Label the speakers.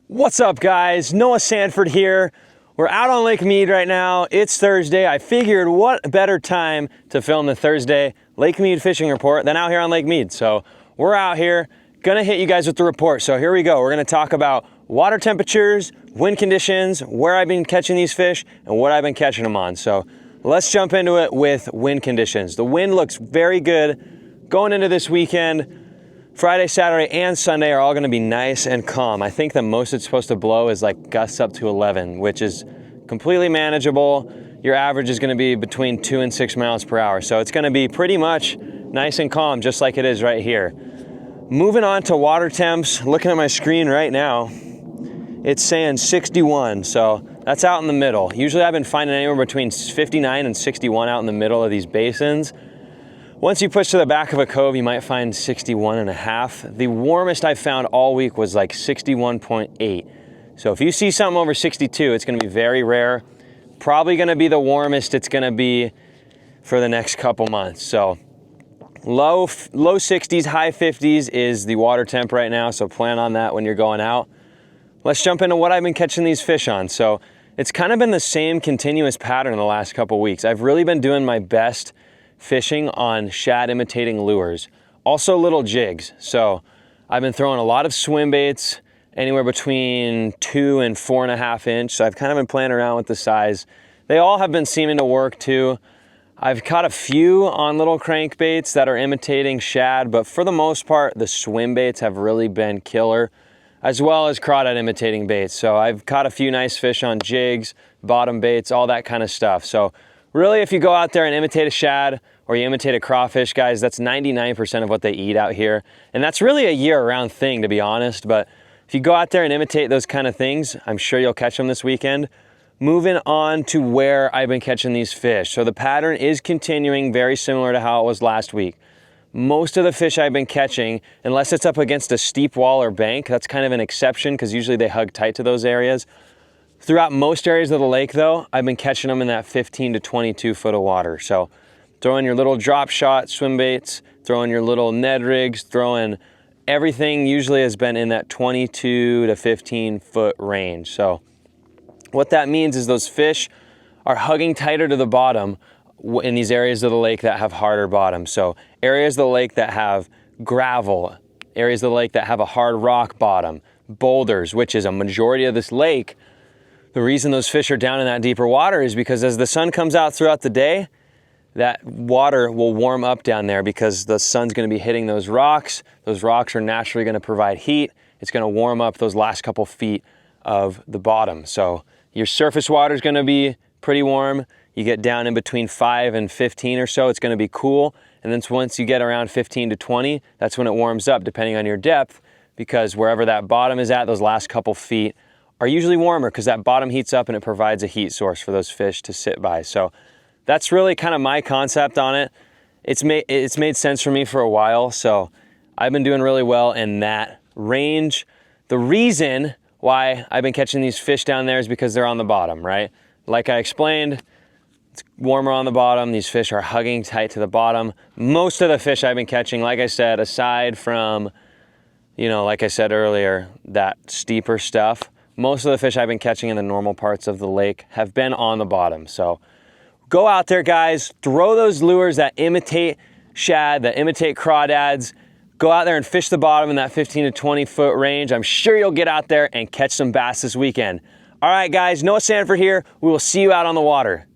Speaker 1: What's up, guys? Noah Sanford here. We're out on Lake Mead right now. It's Thursday. I figured what better time to film the Thursday Lake Mead fishing report than out here on Lake Mead. So we're out here, gonna hit you guys with the report. So here we go. We're gonna talk about water temperatures, wind conditions, where I've been catching these fish, and what I've been catching them on. So let's jump into it with wind conditions. The wind looks very good going into this weekend. Friday, Saturday, and Sunday are all gonna be nice and calm. I think the most it's supposed to blow is like gusts up to 11, which is completely manageable. Your average is gonna be between 2 and 6 miles per hour. So it's gonna be pretty much nice and calm, just like it is right here. Moving on to water temps, looking at my screen right now, it's saying 61, so that's out in the middle. Usually I've been finding anywhere between 59 and 61 out in the middle of these basins. Once you push to the back of a cove, you might find 61 and a half. The warmest I found all week was like 61.8. So if you see something over 62, it's gonna be very rare. Probably gonna be the warmest it's gonna be for the next couple months. So low 60s, high 50s is the water temp right now, so plan on that when you're going out. Let's jump into what I've been catching these fish on. So it's kind of been the same continuous pattern the last couple weeks. I've really been doing my best fishing on shad imitating lures, also little jigs. So I've been throwing a lot of swim baits, anywhere between 2 and 4.5 inch. So I've kind of been playing around with the size. They all have been seeming to work too. I've caught a few on little crankbaits that are imitating shad, but for the most part, the swim baits have really been killer, as well as crawdad imitating baits. So I've caught a few nice fish on jigs, bottom baits, all that kind of stuff. So really, if you go out there and imitate a shad or you imitate a crawfish, guys, that's 99% of what they eat out here. And that's really a year-round thing, to be honest. But if you go out there and imitate those kind of things, I'm sure you'll catch them this weekend. Moving on to where I've been catching these fish. So the pattern is continuing very similar to how it was last week. Most of the fish I've been catching, unless it's up against a steep wall or bank, that's kind of an exception because usually they hug tight to those areas. Throughout most areas of the lake though, I've been catching them in that 15 to 22 foot of water. So throwing your little drop shot swim baits, throwing your little Ned rigs, throwing everything usually has been in that 22 to 15 foot range. So what that means is those fish are hugging tighter to the bottom in these areas of the lake that have harder bottoms. So areas of the lake that have gravel, areas of the lake that have a hard rock bottom, boulders, which is a majority of this lake. The reason those fish are down in that deeper water is because as the sun comes out throughout the day, that water will warm up down there because the sun's gonna be hitting those rocks. Those rocks are naturally gonna provide heat. It's gonna warm up those last couple feet of the bottom. So your surface water is gonna be pretty warm. You get down in between 5 and 15 or so, it's gonna be cool. And then once you get around 15 to 20, that's when it warms up depending on your depth, because wherever that bottom is at, those last couple feet are usually warmer because that bottom heats up and it provides a heat source for those fish to sit by. So that's really kind of my concept on it. It's made sense for me for a while, so I've been doing really well in that range. The reason why I've been catching these fish down there is because they're on the bottom, right? Like I explained, it's warmer on the bottom. These fish are hugging tight to the bottom. Most of the fish I've been catching, like I said, aside from, like I said earlier, that steeper stuff, most of the fish I've been catching in the normal parts of the lake have been on the bottom. So go out there, guys, throw those lures that imitate shad, that imitate crawdads. Go out there and fish the bottom in that 15 to 20 foot range. I'm sure you'll get out there and catch some bass this weekend. All right, guys, Noah Sanford here. We will see you out on the water.